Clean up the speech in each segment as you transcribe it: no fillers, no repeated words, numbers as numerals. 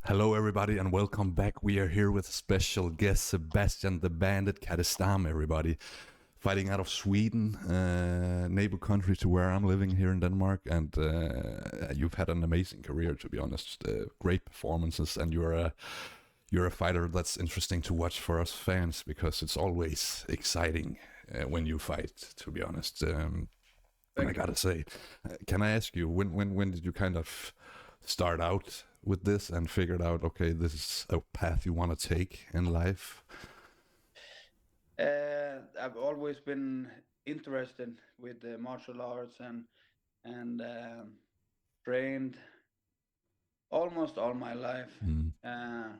Hello, everybody, and welcome back. We are here with special guest Zebaztian the Bandit Kadestam, everybody. Fighting out of Sweden, neighbor country to where I'm living here in Denmark. And you've had an amazing career, to be honest. Great performances, and you're a fighter that's interesting to watch for us fans because it's always exciting when you fight, to be honest. And I Thank you. gotta say, can I ask you when did you kind of start out with this and figured out, okay, this is a path you want to take in life? I've always been interested with the martial arts and trained almost all my life. Mm, Uh,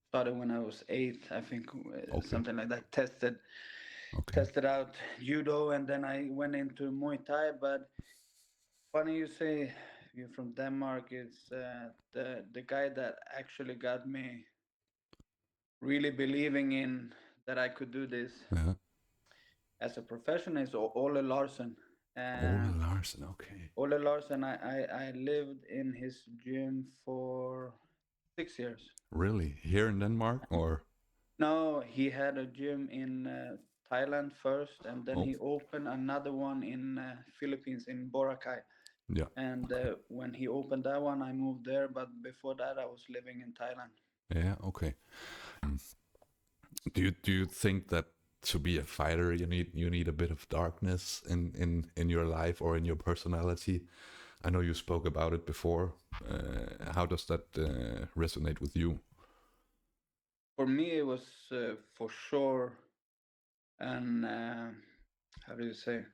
Started when I was 8, I think, okay, something like that. Tested okay, tested out judo, and then I went into Muay Thai. But funny you say you're from Denmark. It's the guy that actually got me really believing in that I could do this yeah. as a profession is Ole Larsen. Ole Uh, Larsen, okay. Ole Larsen, I lived in his gym for 6 years. Really? Here in Denmark or? No, he had a gym in Thailand first, and then Oh, he opened another one in Philippines in Boracay. yeah, And when he opened that one, I moved there. But before that, I was living in Thailand. yeah, okay. Do you think that to be a fighter you need a bit of darkness in your life or in your personality? I know you spoke about it before. How does that resonate with you? For me, it was for sure, and how do you say,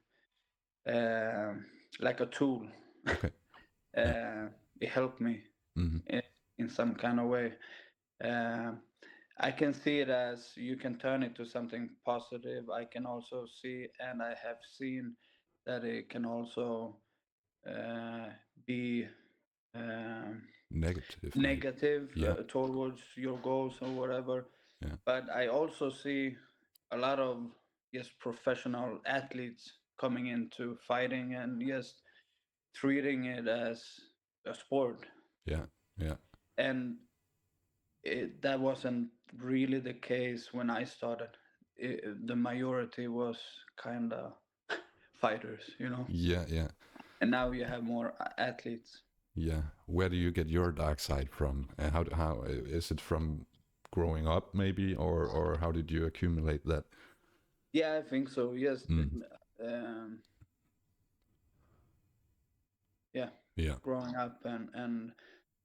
uh, like a tool. Okay. Yeah. uh, it helped me Hmm. in, in some kind of way. Uh, I can see it as you can turn it to something positive. I can also see, and I have seen that it can also uh, be um Negative, maybe. negative Yeah. towards your goals or whatever. Yeah. But I also see a lot of yes professional athletes coming into fighting and yes treating it as a sport. Yeah. Yeah. And that wasn't really the case when I started. The majority was kind of fighters. Yeah. Yeah. And now you have more athletes. Yeah. Where do you get your dark side from? How is it from growing up, maybe, or how did you accumulate that? Yeah, I think so. Yes. Mm. Um, yeah, Yeah. growing up and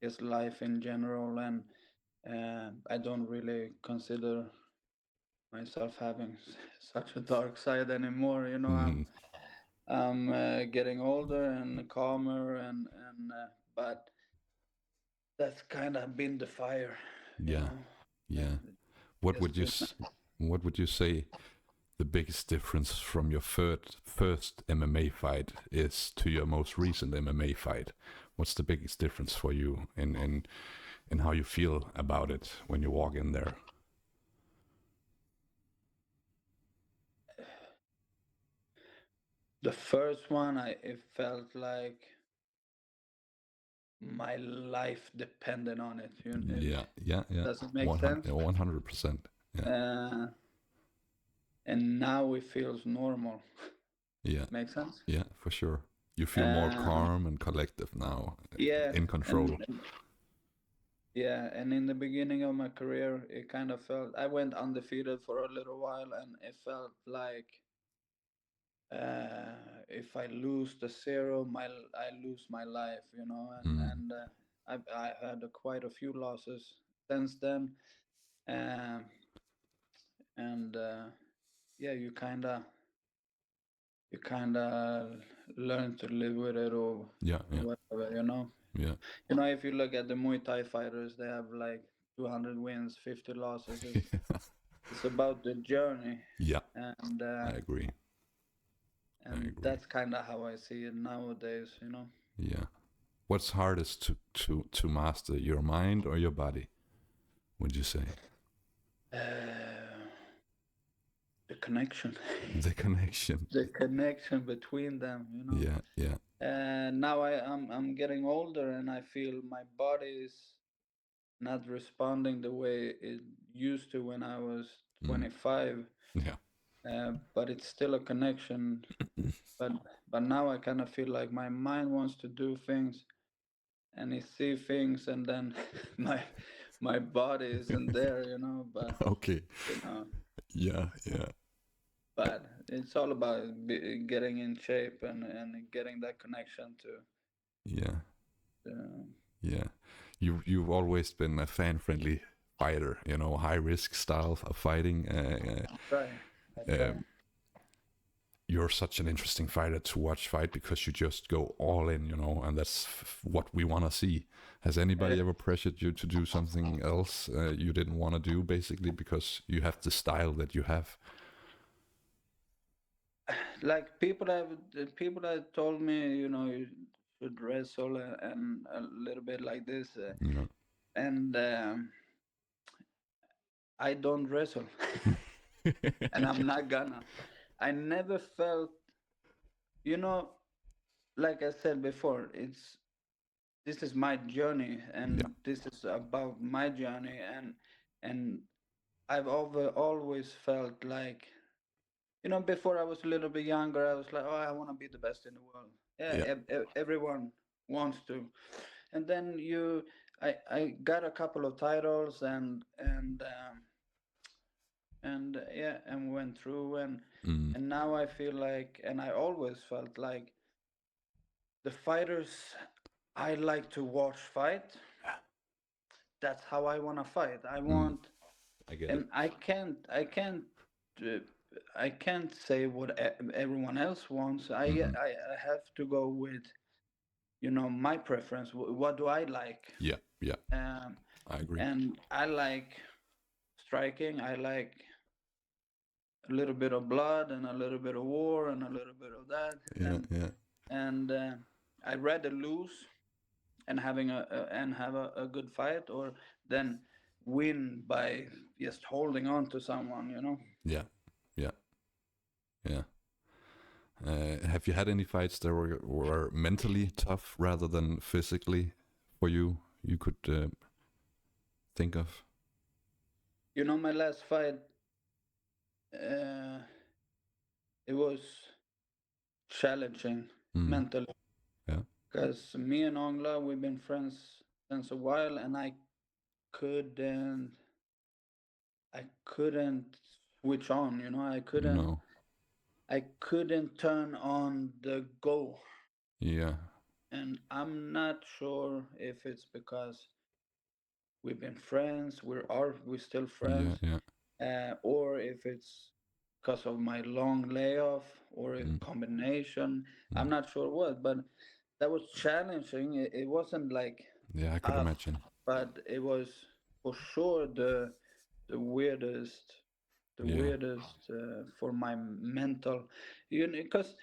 just life in general. And I don't really consider myself having such a dark side anymore. Mm. I'm getting older and calmer, and but that's kind of been the fire, you Yeah. know. Yeah. Uh, What just would you been s- What would you say the biggest difference from your first MMA fight is to your most recent MMA fight? What's the biggest difference for you in how you feel about it when you walk in there? the first one. It felt like my life depended on it. Yeah, yeah, yeah. Does it make sense? 100%. Yeah, Uh, and now it feels normal. yeah, Make sense? yeah, for sure. You feel more Um, calm and collective now, yeah, in and control. yeah, and in the beginning of my career, it kind of felt I went undefeated for a little while, and it felt like if I lose the zero, I lose my life, Mm. and I had quite a few losses since then, um, and yeah, you kind of learn to live with it Yeah, or yeah, whatever. yeah, If you look at the Muay Thai fighters, they have like 200 wins, 50 losses. It's about the journey, yeah. and I agree. I agree. that's kind of how I see it nowadays. Yeah. What's hardest to master, your mind or your body? Would you say Uh, the connection, the connection? the connection between them. Yeah, yeah, And now I'm getting older, and I feel my body is not responding the way it used to when I was Mm. 25. Yeah. But it's still a connection. But now I kind of feel like my mind wants to do things, and I see things, and then my body isn't there, you know. But Okay. you know, Yeah, yeah, but it's all about getting in shape and getting that connection yeah, to yeah. You've always been a fan-friendly fighter, you know, high-risk style of fighting. try. I try. You're such an interesting fighter to watch fight because you just go all in, you know, and that's what we want to see. Has anybody ever pressured you to do something else you didn't want to do, basically, because you have the style that you have? Like people that told me, you know, you should wrestle and a little bit like this, You know? and I don't wrestle, and I'm not gonna. I never felt, you know, like I said before, this is my journey, Yeah. and this is about my journey, and I've always felt like, you know, before I was a little bit younger, I was like, oh, I want to be the best in the world. Yeah, Yeah. everyone wants to. And then I got a couple of titles and yeah, and went through Mm. and now I feel like, and I always felt like the fighters I like to watch fight. That's how I want to fight. I Mm. want, I get it. and uh, I can't say what everyone else wants. Mm-hmm. I have to go with, you know, my preference. What do I like? Yeah. Yeah. Um, I agree. and I like striking. I like a little bit of blood and a little bit of war and a little bit of that. Yeah. Yeah. And I rather lose and have a good fight, or then win by just holding on to someone. You know. Yeah. Yeah. Yeah. Have you had any fights that were mentally tough rather than physically for you? You could think of. You know, my last fight, it was challenging Mm. mentally Yeah. because me and Ongla, we've been friends since a while, and couldn't, I couldn't switch on. You know, No. I couldn't turn on the go, Yeah. and I'm not sure if it's because we've been friends, we still Yeah. friends, Yeah. or if it's because of my long layoff, or a Mm. combination. I'm Mm. not sure what, but that was challenging. It wasn't like Yeah. I could tough, imagine. but it was for sure the weirdest, Yeah. for my mental, you know, because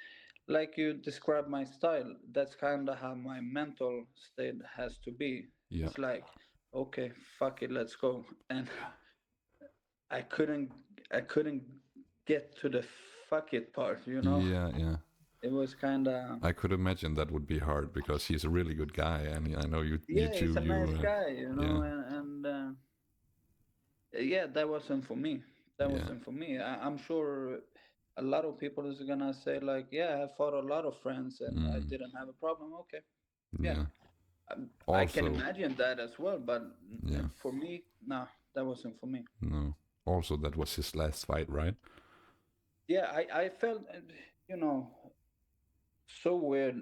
like you described my style, that's kind of how my mental state has to be. Yeah. It's like, okay, fuck it, let's go. And I couldn't I couldn't get to the fuck it part, you know. Yeah. Yeah. It was kind of, I could imagine that would be hard because he's a really good guy, and I know you yeah, two. he's a nice You. guy, you Yeah. know, and yeah, that wasn't for me. That Yeah. wasn't for me. I'm sure a lot of people is gonna say like, yeah, I fought a lot of friends and I Mm. didn't have a problem. Okay, yeah, Yeah. I can Also. imagine that as well, but Yeah. for me, no, that wasn't for me. No. Also, that was his last fight, right? Yeah, I felt, you know, so weird.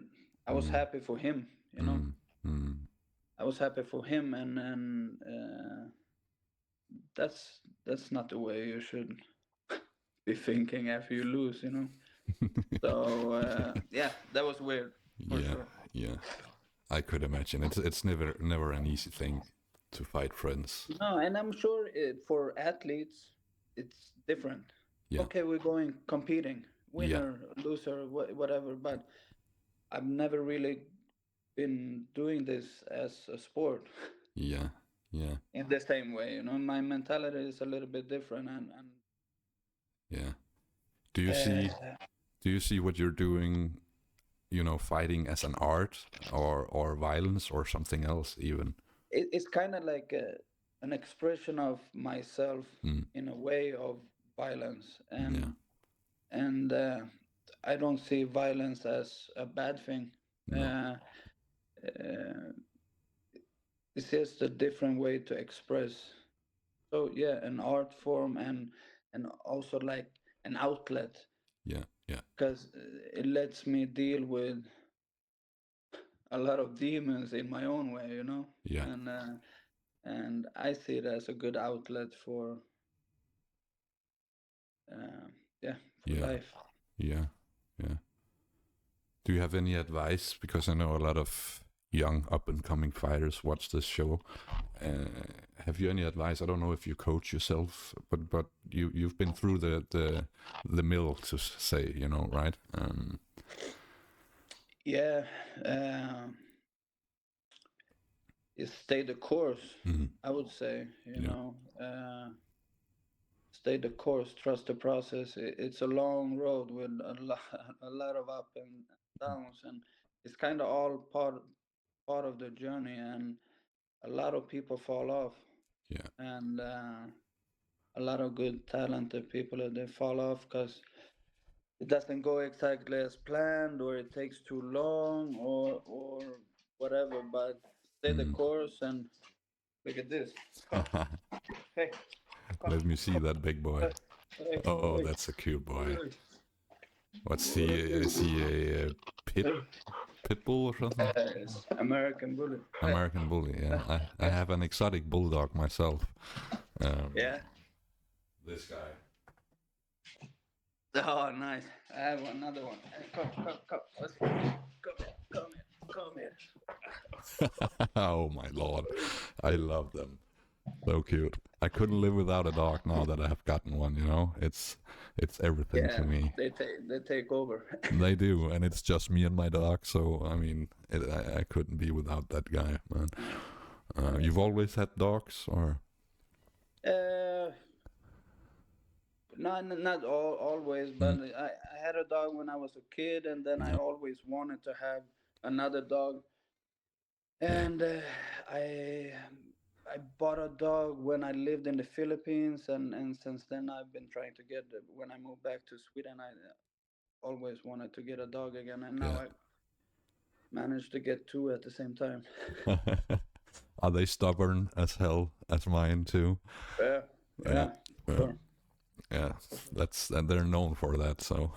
I was Mm. happy for him, you know. Mm. Mm. I was happy for him, and that's not the way you should be thinking after you lose, you know. So yeah, that was weird for Yeah. sure. Yeah. I could imagine. It's never an easy thing to fight friends. No, and I'm sure for athletes, it's different. Yeah. Okay, we're going competing, Yeah. winner, loser, whatever. But I've never really been doing this as a sport Yeah. Yeah. in the same way. You know, my mentality is a little bit different, Yeah. Do you see and do you see what you're doing, you know, fighting as an art or violence or something else even? it's kind of like an expression of myself in a way of violence, Yeah. and I don't see violence as a bad thing. No. Uh, uh, it's just a different way to express. So yeah, an art form and also like an outlet Yeah. Yeah. because it lets me deal with a lot of demons in my own way, you know, Yeah. and I see it as a good outlet for uh, yeah, for Yeah. life. Yeah. Yeah. Do you have any advice? Because I know a lot of young up and coming fighters watch this show. Have you any advice? I don't know if you coach yourself, but you've been through the mill to say, you know, right? Yeah, is stay the course. Mhm. I would say, you Yeah. know, stay the course, trust the process. It's a long road with a lot of up and downs, and it's kind of all part of the journey. And a lot of people fall off, Yeah. and a lot of good, talented people they fall off because it doesn't go exactly as planned, or it takes too long, or whatever. But stay the Mm. course and look at this. Come, hey, come, Let me see that big boy. hey, Oh, hey, that's a cute boy. hey. What's he? What is Is this? he a pit bull or something? Yes, American Bully. American bully. Yeah, I have an exotic bulldog myself. Um, Yeah. this guy. Oh, nice. I have another one. Come. Let's go. Come here. Oh my lord, I love them. So cute. I couldn't live without a dog now that I have gotten one. You know, it's everything to Yeah, me. they take over. They do, and it's just me and my dog. So I mean, I couldn't be without that guy, man. You've always had dogs, or uh, not always, but mm, I had a dog when I was a kid, and then I yeah, always wanted to have another dog. yeah, And I I bought a dog when I lived in the Philippines, and since then I've been trying to get it. When I moved back to Sweden, I always wanted to get a dog again, and now yeah. I managed to get two at the same time. Are they stubborn as hell as mine too? Yeah, Yeah, yeah, yeah, sure. yeah. That's and they're known for that. So,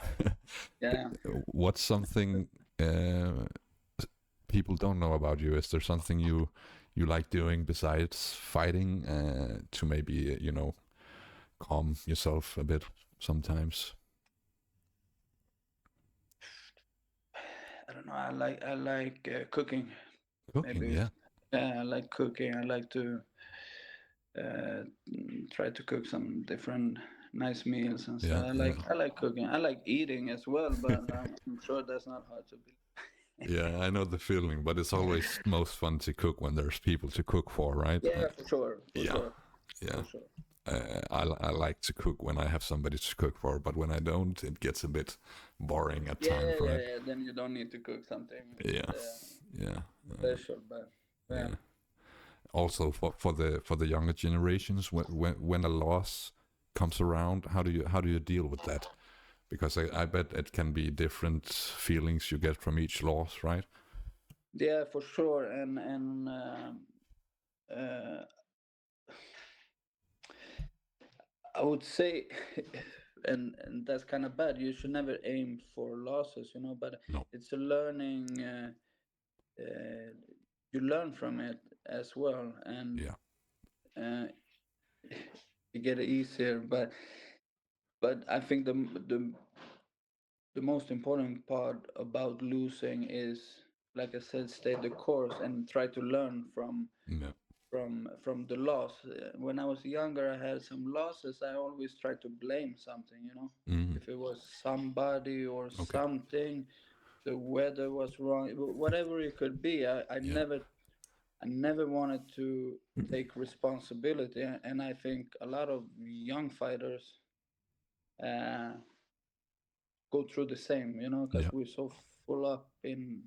Yeah. what's something uh, people don't know about you? Is there something you like doing besides fighting to maybe calm yourself a bit sometimes? I don't know. I like cooking. Cooking, Maybe. yeah, Yeah, I like cooking. I like to try to cook some different nice meals and yeah, stuff. yeah. I like cooking. I like eating as well, but I'm sure that's not hard to believe. Yeah, I know the feeling, but it's always most fun to cook when there's people to cook for, right? Yeah, for sure, for Yeah, sure, yeah. for sure. I like to cook when I have somebody to cook for, but when I don't, it gets a bit boring at times, right? Yeah. Then you don't need to cook something Yeah, yeah, special, but yeah. yeah. Also, for the younger generations, when a loss comes around, how do you deal with that? Because I bet it can be different feelings you get from each loss, right? Yeah, for sure, and uh, I would say, and that's kind of bad. You should never aim for losses, you know. But No. it's a learning. Uh, you learn from it as well, and Yeah. uh, you get it easier. But I think the most important part about losing is, like I said, stay the course and try to learn Yeah. from the loss. When I was younger, I had some losses. I always tried to blame something, you know, Hmm. if it was somebody or Okay. something, the weather was wrong, whatever it could be. Yeah. I never wanted to take responsibility, and I think a lot of young fighters uh, go through the same, you know, because Yeah. we're so full up in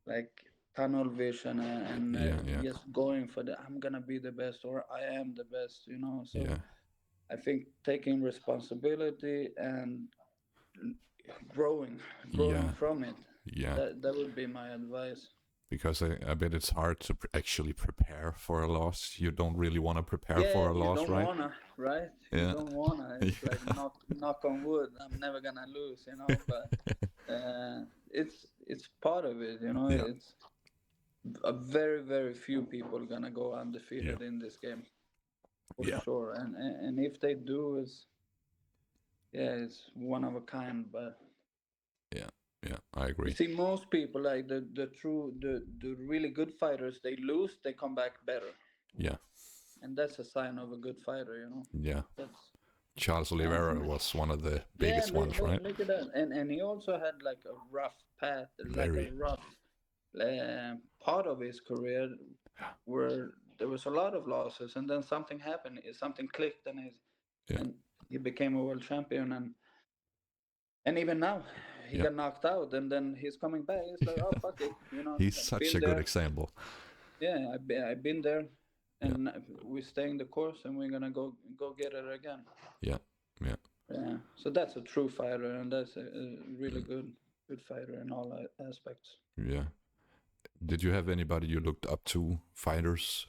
like tunnel vision and yeah, just going for I'm gonna be the best or I am the best, you know. So yeah, I think taking responsibility and growing yeah, from it. yeah. That would be my advice. Because I bet it's hard to actually prepare for a loss. You don't really want to prepare Yeah, for a you loss, don't right? wanna, right? You Yeah. don't wanna. It's like knock on wood. I'm never gonna lose, you know. But it's part of it, you know. Yeah, It's a very few people gonna go yeah, undefeated in this game for yeah, sure. And if they do, it's one of a kind. But yeah, yeah. I you agree. see, most people like the really good fighters, they lose, they come back better, Yeah, and that's a sign of a good fighter, you know. yeah. That's Charles Oliveira was one of the yeah. biggest ones, right? Look at that, and he also had like a rough path, like a Very. rough part of his career where there was a lot of losses, and then something happened, something clicked, Yeah, and he became a world champion, and even now he yeah. got knocked out, and then he's coming back. It's like, oh fuck it, you know, He's I've such been a good there. example. Yeah, I've been there, Yeah, and we're staying the course, and we're gonna go get it again. yeah, yeah. Yeah, so that's a true fighter, and that's a really Mm, good fighter in all aspects. yeah. Did you have anybody you looked up to, fighters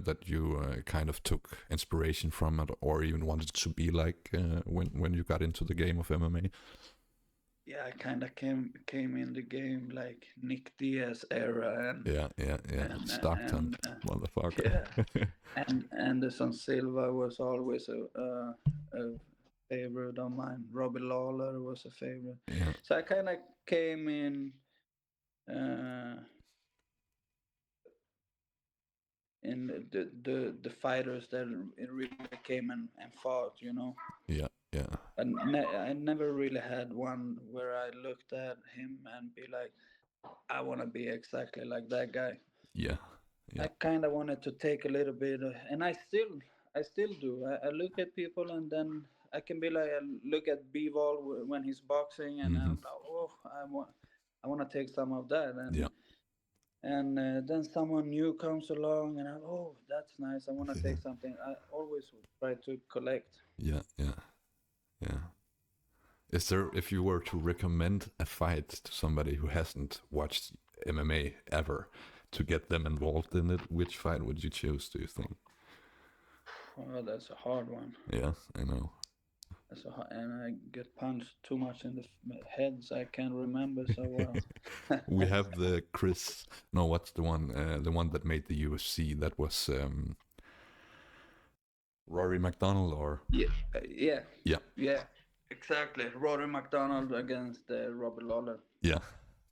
that you kind of took inspiration from, or even wanted to be like when you got into the game of MMA? Yeah, I kind of came in the game like Nick Diaz era, Yeah, yeah, yeah. Stockton, and motherfucker. yeah, and Anderson Silva was always a favorite of mine. Robbie Lawler was a favorite. Yeah, So I kind of came uh, in the fighters that really came and fought, you know. yeah, yeah, And I never really had one where I looked at him and be like, I want to be exactly like that guy. yeah, yeah, I kind of wanted to take a little bit, and I still do. I look at people, and then I can be like, I look at Bivol when he's boxing, and mm-hmm. I'm like, oh, I want to take some of that, Yeah, and then someone new comes along, and I'm, oh, that's nice. I want to yeah, take something. I always try to collect. yeah, yeah, yeah. Is there, if you were to recommend a fight to somebody who hasn't watched MMA ever, to get them involved in it, which fight would you choose, do you think? Oh, that's a hard one. Yeah, I know. And I get punched too much in the heads. I can't remember so well. We have the Chris. No, what's the one that made the UFC? That was Rory McDonald, or Yeah, yeah, yeah, exactly. Rory McDonald against Robert Lawler. yeah.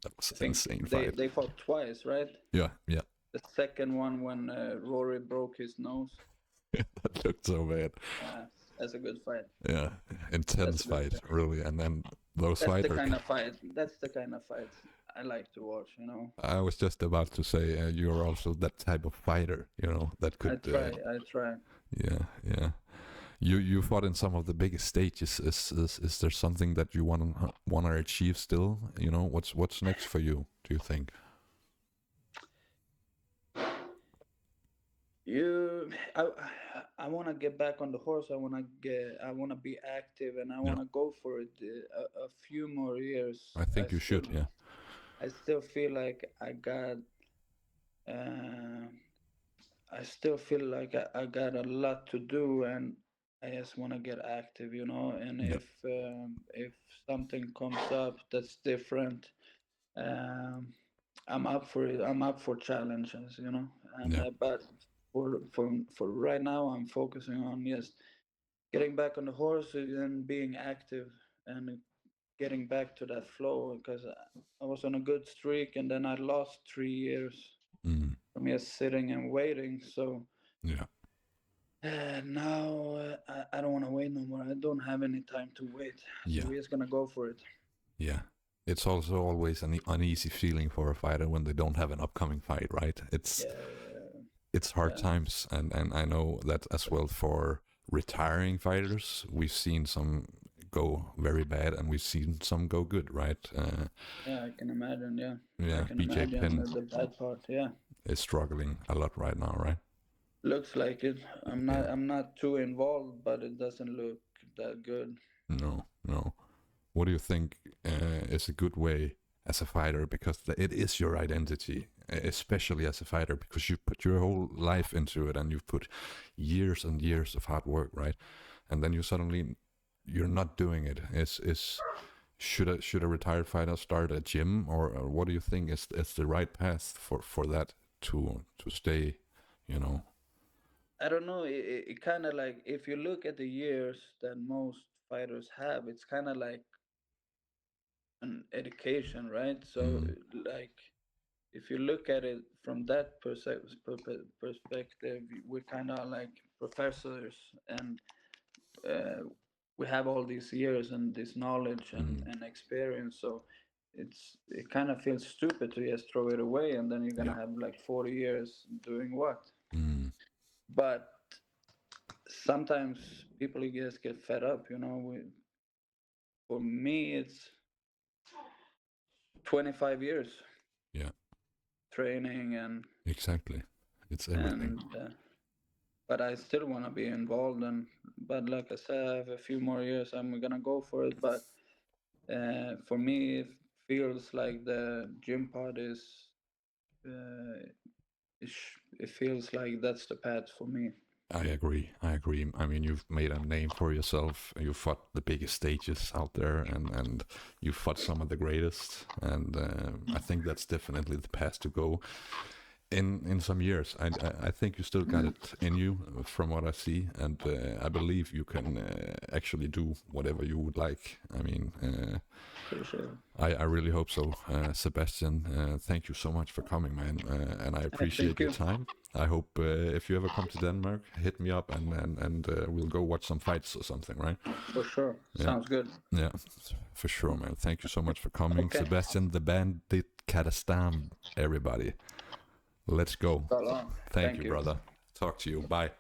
That was I an think insane fight. they fought twice, right? Yeah, yeah. The second one when Rory broke his nose. That looked so bad. That's a good fight. Yeah, intense fight, really. And then those That's fights the kind of fight. That's the kind of fights I like to watch. You know. I was just about to say you're also that type of fighter, that could. I try. Yeah, yeah. You fought in some of the biggest stages. Is there something that you wanna achieve still? What's next for you? Do you think? I want to get back on the horse. I want to be active, and I want to go for it a few more years. I think you should. Yeah. I still feel like I still feel like I got a lot to do, and I just want to get active, And if something comes up that's different, I'm up for it. I'm up for challenges, And but for right now, I'm focusing on just getting back on the horse and being active and getting back to that flow, because I was on a good streak, and then I lost 3 years from just sitting and waiting. So yeah. Now I don't want to wait no more. I don't have any time to wait. Yeah. So we're just gonna go for it. Yeah. It's also always an uneasy feeling for a fighter when they don't have an upcoming fight, right? It's hard times, and I know that as well for retiring fighters. We've seen some go very bad, and we've seen some go good, right? Yeah, I can imagine. Yeah, Yeah, I can BJ imagine Penn the bad part. Yeah, is struggling a lot right now, right? looks like it. Yeah. I'm not too involved, but it doesn't look that good. No, no. What do you think is a good way as a fighter? Because it is your identity, especially as a fighter, because you put your whole life into it, and you've put years and years of hard work, right? And then you're not doing it. Should a retired fighter start a gym, or what do you think is the right path for that to stay, you know? I don't know. It kind of like, if you look at the years that most fighters have, it's kind of like an education, right? So Mm, like, if you look at it from that perspective, we're kind of like professors, and uh, we have all these years and this knowledge mm, and experience. So it kind of feels stupid to just throw it away, and then you're yeah. gonna have like 40 years doing what? Mm, But sometimes people just get fed up, for me, it's 25 years yeah. training and Exactly. It's everything. and but I still want to be involved. And but like I said, I have a few more years. I'm gonna go for it. But for me, it feels like the gym part uh, it feels like that's the path for me. I agree. I agree. I mean, you've made a name for yourself. You fought the biggest stages out there, and you fought some of the greatest. And I think that's definitely the path to go. In some years, I think you still got it in you, from what I see, and I believe you can actually do whatever you would like. I mean, Appreciate it. I really hope so. Zebaztian, thank you so much for coming, man, and I appreciate Thank your you. time. I hope if you ever come to Denmark, hit me up, and we'll go watch some fights or something, right? For sure. Yeah, Sounds good. yeah, for sure, man. Thank you so much for coming, Okay. Zebaztian, the Bandit, Kadestam, everybody. Let's go. So long. Thank Thank you, you. brother. Talk to you. Bye.